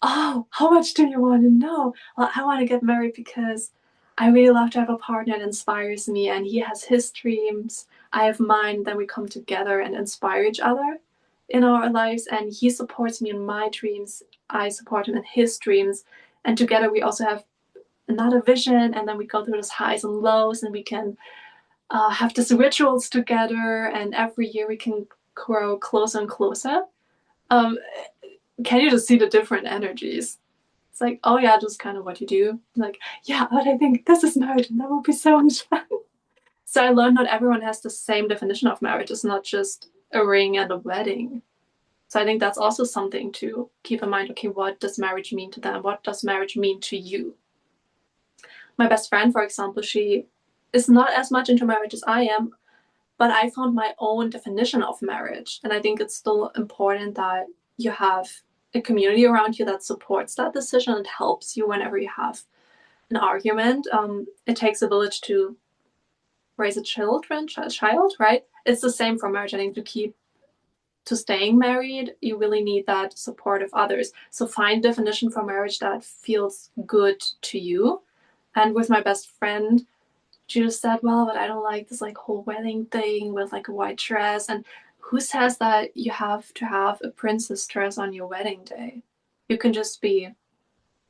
Oh, how much do you want to know? Well, I want to get married because I really love to have a partner that inspires me, and he has his dreams, I have mine, then we come together and inspire each other in our lives, and he supports me in my dreams, I support him in his dreams, and together we also have another vision, and then we go through those highs and lows, and we can have these rituals together, and every year we can grow closer and closer. Um, can you just see the different energies? It's like, oh yeah, just kind of what you do. Like, yeah, but I think this is marriage and that will be so much fun. So I learned not everyone has the same definition of marriage. It's not just a ring and a wedding. So I think that's also something to keep in mind. Okay, what does marriage mean to them? What does marriage mean to you? My best friend, for example, she is not as much into marriage as I am, but I found my own definition of marriage. And I think it's still important that you have a community around you that supports that decision and helps you whenever you have an argument. It takes a village to raise a child, right? It's the same for marriage. I think to staying married, you really need that support of others. So find a definition for marriage that feels good to you. And with my best friend, she just said, well, but I don't like this like whole wedding thing with like a white dress. And who says that you have to have a princess dress on your wedding day? You can just be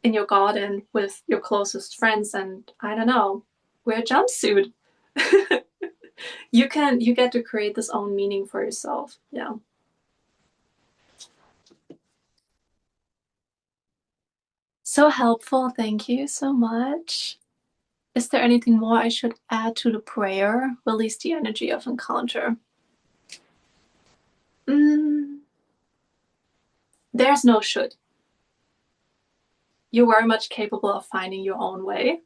in your garden with your closest friends and, I don't know, wear a jumpsuit. You get to create this own meaning for yourself. Yeah. So helpful. Thank you so much. Is there anything more I should add to the prayer? Release the energy of encounter. There's no should. You're very much capable of finding your own way.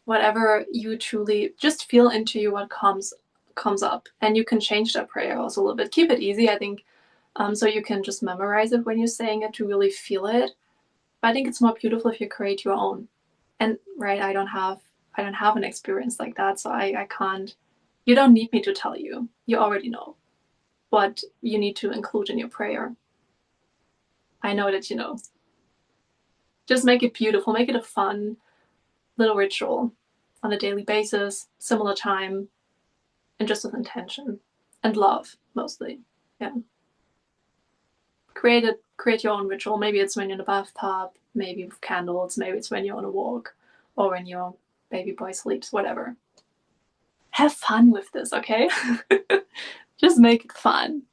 Whatever you truly just feel into you, what comes up, and you can change that prayer also a little bit. Keep it easy, I think, so you can just memorize it when you're saying it to really feel it. But I think it's more beautiful if you create your own. And right, I don't have an experience like that, so I can't. You don't need me to tell you. You already know what you need to include in your prayer. I know that you know. Just make it beautiful, make it a fun little ritual on a daily basis, similar time, and just with intention and love mostly. Yeah. Create your own ritual. Maybe it's when you're in the bathtub, maybe with candles, maybe it's when you're on a walk or when your baby boy sleeps, whatever. Have fun with this, okay? Just make it fun.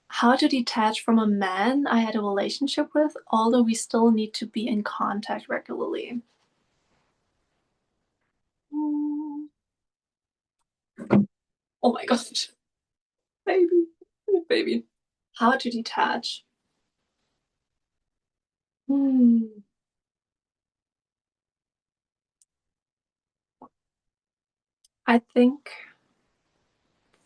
How to detach from a man I had a relationship with, although we still need to be in contact regularly. Oh my gosh, baby, baby. How to detach? Hmm. I think,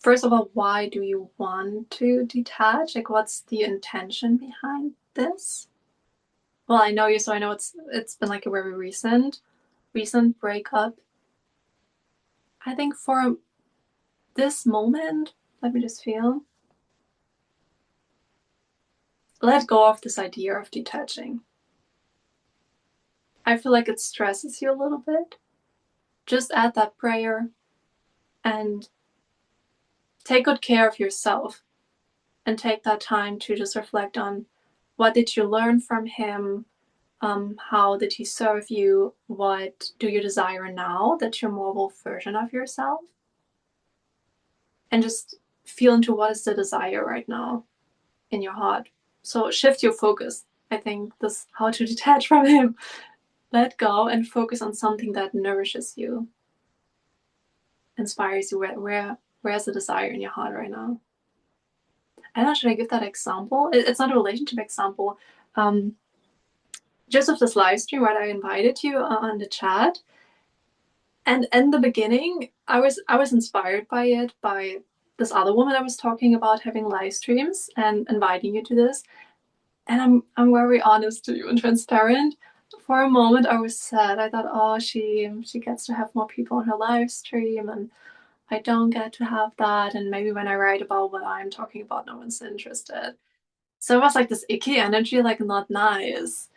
first of all, why do you want to detach? Like, what's the intention behind this? Well, I know you, so I know it's been like a very recent breakup. I think for this moment, let me just feel. Let go of this idea of detaching. I feel like it stresses you a little bit. Just add that prayer and take good care of yourself and take that time to just reflect on what did you learn from him, how did he serve you, what do you desire now that you're more of a version of yourself, and just feel into what is the desire right now in your heart. So shift your focus. I think this how to detach from him. Let go and focus on something that nourishes you, inspires you. Where's the desire in your heart right now? I don't know, should I give that example? It's not a relationship example. Um, just of this live stream, right? I invited you on the chat, and in the beginning, I was inspired by it, by this other woman I was talking about having live streams and inviting you to this. And I'm very honest to you and transparent. For a moment, I was sad. I thought, oh, she gets to have more people on her live stream, and I don't get to have that. And maybe when I write about what I'm talking about, no one's interested. So it was like this icky energy, like not nice.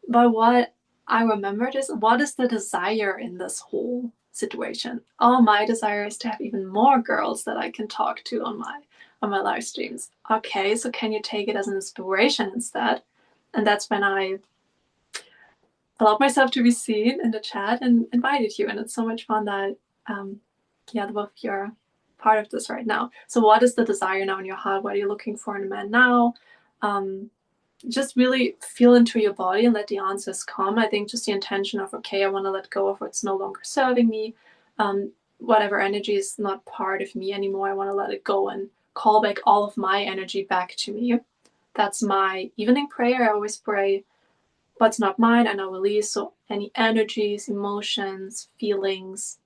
But what I remembered is, what is the desire in this whole situation? Oh, my desire is to have even more girls that I can talk to on my live streams. Okay, so can you take it as an inspiration instead? And that's when I allowed myself to be seen in the chat and invited you. And it's so much fun that yeah, both of you are part of this right now. So what is the desire now in your heart? What are you looking for in a man now? Just really feel into your body and let the answers come. I think just the intention of, okay, I want to let go of what's no longer serving me. Whatever energy is not part of me anymore, I want to let it go and call back all of my energy back to me. That's my evening prayer. I always pray, what's not mine, I now release. So any energies, emotions, feelings,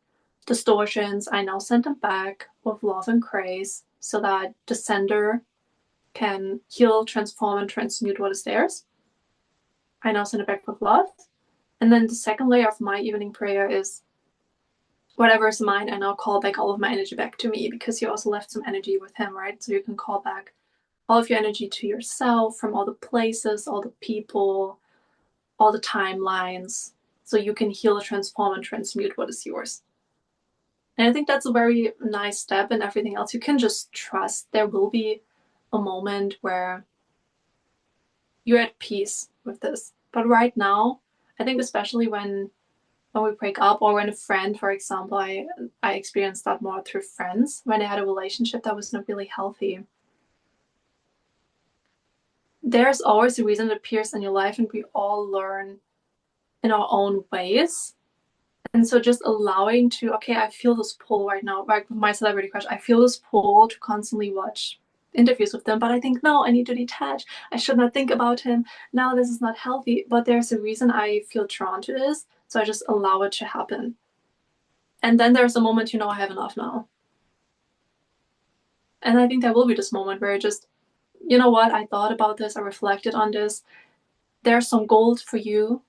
distortions, I now send them back with love and grace so that the sender can heal, transform, and transmute what is theirs. I now send it back with love. And then the second layer of my evening prayer is, whatever is mine, I now call back all of my energy back to me, because you also left some energy with him, right? So you can call back all of your energy to yourself from all the places, all the people, all the timelines, so you can heal, transform, and transmute what is yours. And I think that's a very nice step, and everything else you can just trust. There will be a moment where you're at peace with this. But right now, I think especially when we break up, or when a friend, for example, I experienced that more through friends, when I had a relationship that was not really healthy. There's always a reason it appears in your life, and we all learn in our own ways. And so just allowing to, okay, I feel this pull right now, like with my celebrity crush, I feel this pull to constantly watch interviews with them, but I think, no, I need to detach. I should not think about him. Now this is not healthy, but there's a reason I feel drawn to this. So I just allow it to happen. And then there's a moment, I have enough now. And I think there will be this moment where I just, what, I thought about this, I reflected on this. There's some gold for you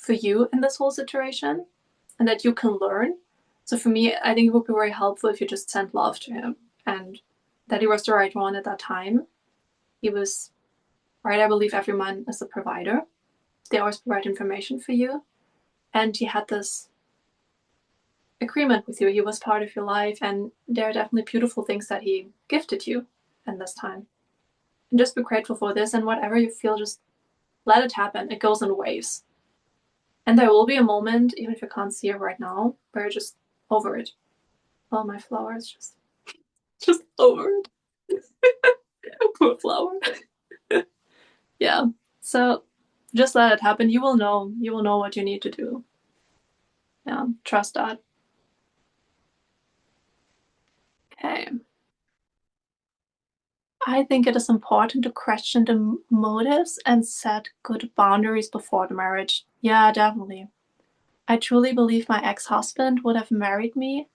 in this whole situation, and that you can learn. So for me, I think it would be very helpful if you just sent love to him, and that he was the right one at that time. He was right? I believe every man is a provider. They always provide information for you. And he had this agreement with you. He was part of your life, and there are definitely beautiful things that he gifted you in this time. And just be grateful for this, and whatever you feel, just let it happen. It goes in waves. And there will be a moment, even if you can't see it right now, where you're just over it. Oh, my flower is just over it. Poor flower. Yeah. So just let it happen. You will know. You will know what you need to do. Yeah. Trust that. Okay. I think it is important to question the motives and set good boundaries before the marriage. Yeah, definitely. I truly believe my ex-husband would have married me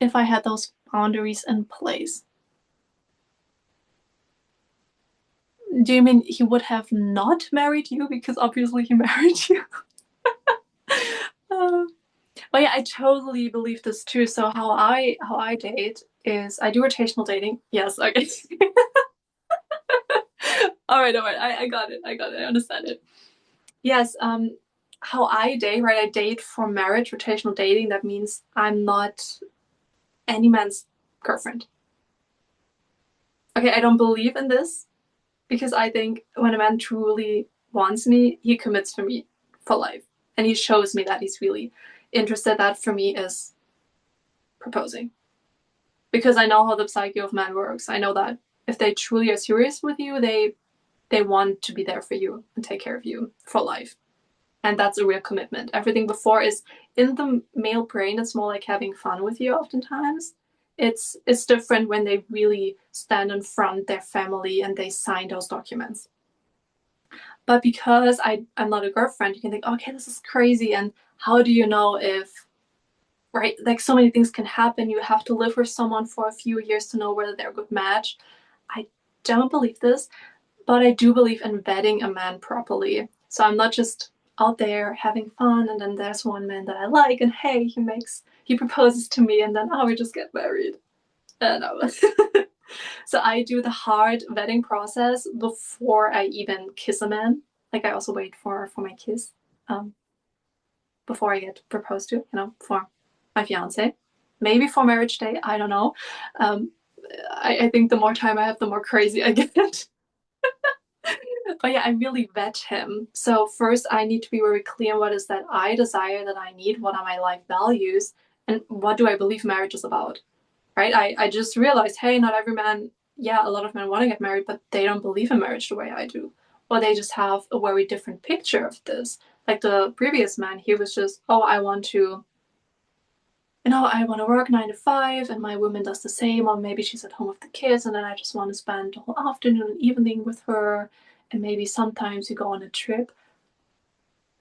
if I had those boundaries in place. Do you mean he would have not married you? Because obviously he married you. uh, but yeah, I totally believe this too. So how I date is I do rotational dating. Yes, okay. all right. I got it. I got it. I understand it. Yes. How I date, right? I date for marriage, rotational dating. That means I'm not any man's girlfriend. Okay, I don't believe in this because I think when a man truly wants me, he commits for me for life. And he shows me that he's really interested. That for me is proposing. Because I know how the psyche of man works. I know that if they truly are serious with you, they want to be there for you and take care of you for life. And that's a real commitment. Everything before is in the male brain, it's more like having fun with you oftentimes. It's different when they really stand in front their family and they sign those documents. But because I'm not a girlfriend, you can think, okay, this is crazy. And how do you know if, right? Like so many things can happen. You have to live with someone for a few years to know whether they're a good match. I don't believe this, but I do believe in vetting a man properly. So I'm not just out there having fun and then there's one man that I like and hey, he proposes to me and then we just get married. No. So I do the hard vetting process before I even kiss a man. Like I also wait for my kiss um, before I get proposed to, for my fiance. Maybe for marriage day, I don't know. Um, I think the more time I have, the more crazy I get. But yeah, I really vet him. So first I need to be very clear on what is that I desire, that I need, what are my life values, and what do I believe marriage is about, right? I just realized, hey, not every man, yeah, a lot of men want to get married, but they don't believe in marriage the way I do. Or they just have a very different picture of this. Like the previous man, he was just, oh, I want to work 9 to 5 and my woman does the same, or maybe she's at home with the kids and then I just want to spend the whole afternoon and evening with her. And maybe sometimes you go on a trip.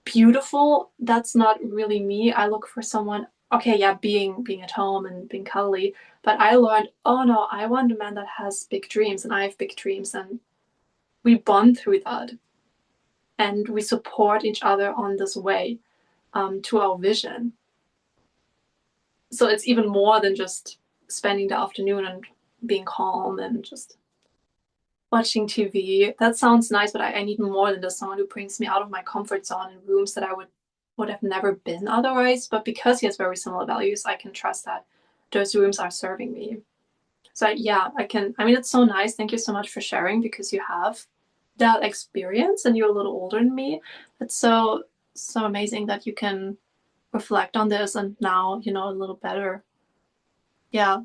Beautiful. That's not really me. I look for someone, okay, yeah, being at home and being cuddly. But I learned, oh no, I want a man that has big dreams and I have big dreams and we bond through that. And we support each other on this way to our vision. So it's even more than just spending the afternoon and being calm and just watching TV. That sounds nice, but I need more than just someone who brings me out of my comfort zone in rooms that I would have never been otherwise. But because he has very similar values, I can trust that those rooms are serving me. So yeah, I can. I mean, it's so nice. Thank you so much for sharing because you have that experience and you're a little older than me. It's so amazing that you can reflect on this and now you know a little better. Yeah,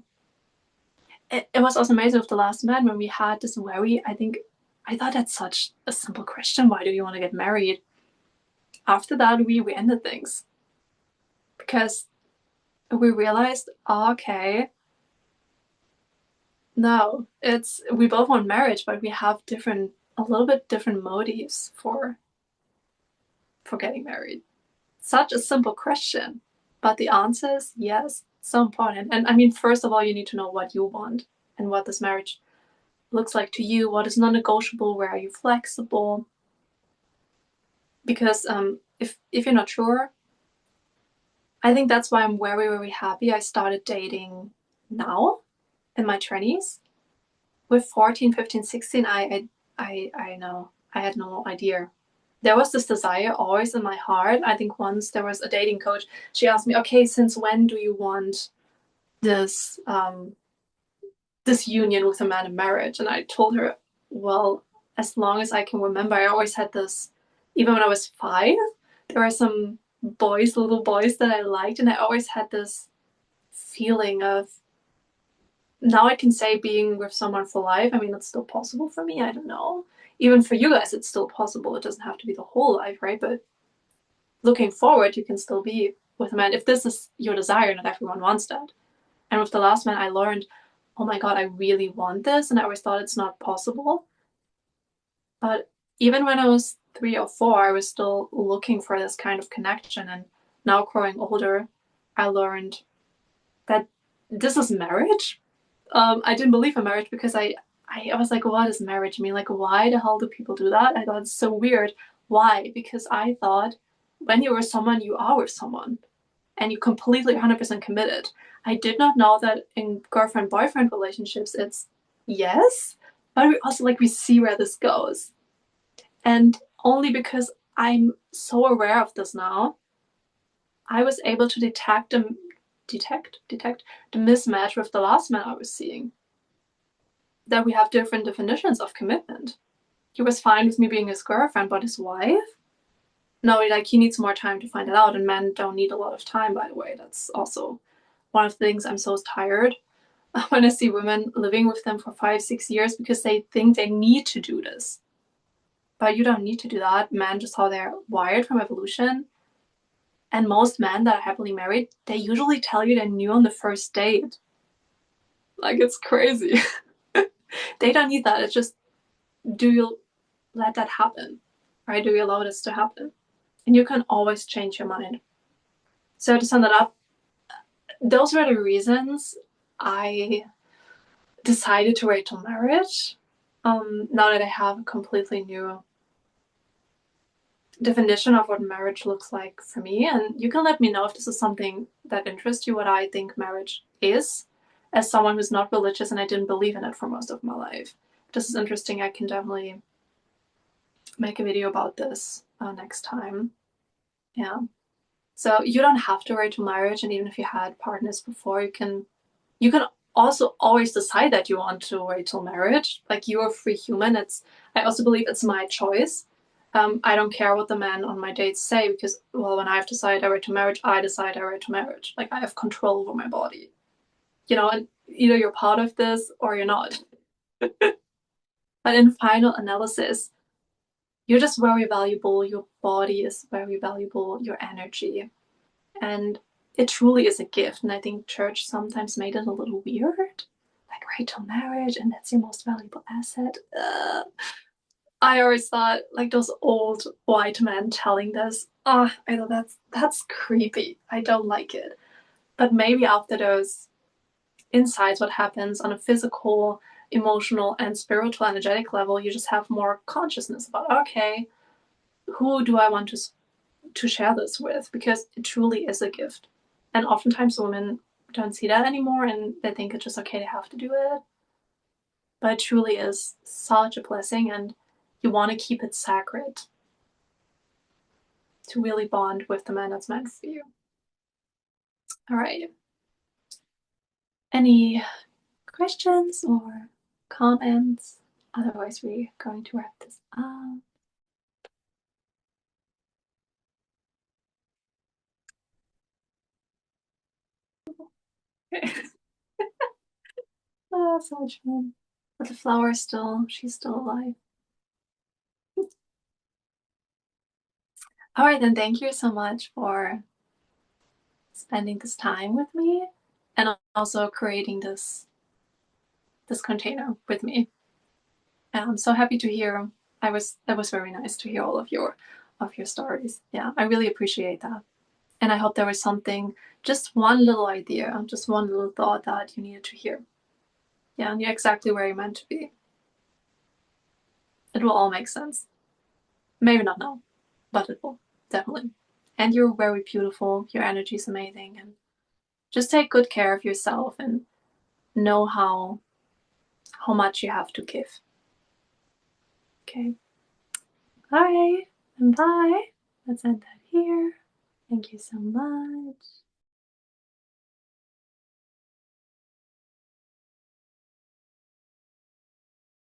it was also amazing with the last man when we had this I thought that's such a simple question. Why do you want to get married? After that, we ended things because we realized, okay, no, we both want marriage, but we have a little bit different motives for getting married. Such a simple question, but the answer is yes, so important. And I mean, first of all, you need to know what you want and what this marriage looks like to you. What is non-negotiable? Where are you flexible? Because if you're not sure, I think that's why I'm very happy I started dating now in my 20s. With 14, 15, 16, I I know. I had no idea. There was this desire always in my heart. I think once there was a dating coach. She asked me, "Okay, since when do you want this this union with a man in marriage?" And I told her, "Well, as long as I can remember, I always had this. Even when I was 5, there were some boys, little boys that I liked, and I always had this feeling of now I can say being with someone for life. I mean, it's still possible for me. I don't know. Even for you guys, it's still possible. It doesn't have to be the whole life, right? But looking forward, you can still be with a man if this is your desire. Not everyone wants that. And with the last man, I learned, oh my God, I really want this. And I always thought it's not possible. But even when I was 3 or 4, I was still looking for this kind of connection. And now, growing older, I learned that this is marriage. I didn't believe in marriage because I was like, what is marriage? I mean, like, why the hell do people do that? I thought it's so weird. Why? Because I thought when you're with someone, you are with someone and you completely 100% committed. I did not know that in girlfriend boyfriend relationships, it's yes, but we also like we see where this goes. And only because I'm so aware of this now, I was able to detect the mismatch with the last man I was seeing. That we have different definitions of commitment. He was fine with me being his girlfriend, but his wife? No, like he needs more time to find it out, and men don't need a lot of time, by the way. That's also one of the things I'm so tired when I see women living with them for 5, 6 years because they think they need to do this. But you don't need to do that. Men, just how they're wired from evolution. And most men that are happily married, they usually tell you they knew on the first date. Like, it's crazy. They don't need that. It's just, do you let that happen? Right? Do you allow this to happen? And you can always change your mind. So to sum that up, those were the reasons I decided to wait till marriage. Now that I have a completely new definition of what marriage looks like for me, and you can let me know if this is something that interests you, what I think marriage is, as someone who's not religious and I didn't believe in it for most of my life. If this is interesting, I can definitely make a video about this next time. Yeah. So you don't have to wait till marriage, and even if you had partners before, you can also always decide that you want to wait till marriage. Like, you're a free human. I also believe it's my choice. I don't care what the men on my dates say because, well, when I've decided I wait to marriage, I decide I wait to marriage. Like, I have control over my body, and either you're part of this or you're not. But in final analysis, you're just very valuable. Your body is very valuable. Your energy. And it truly is a gift. And I think church sometimes made it a little weird. Like, right till marriage, and that's your most valuable asset. I always thought, like, those old white men telling this, I thought that's creepy. I don't like it. But maybe after those insights, what happens on a physical, emotional, and spiritual, energetic level, you just have more consciousness about, okay, who do I want to share this with? Because it truly is a gift. And oftentimes women don't see that anymore and they think it's just okay to have to do it. But it truly is such a blessing, and you want to keep it sacred to really bond with the man that's meant for you. All right. Any questions or comments? Otherwise, we're going to wrap this up. Okay. Oh, so much fun. But the flower she's still alive. All right, then thank you so much for spending this time with me and also creating this container with me. And I'm so happy to hear. That was very nice to hear all of your stories. Yeah, I really appreciate that. And I hope there was something, just one little idea, just one little thought that you needed to hear. Yeah, and you're exactly where you're meant to be. It will all make sense. Maybe not now, but it will, definitely. And you're very beautiful. Your energy is amazing. And just take good care of yourself and know how much you have to give. Okay. All right. And bye. Let's end that here. Thank you so much.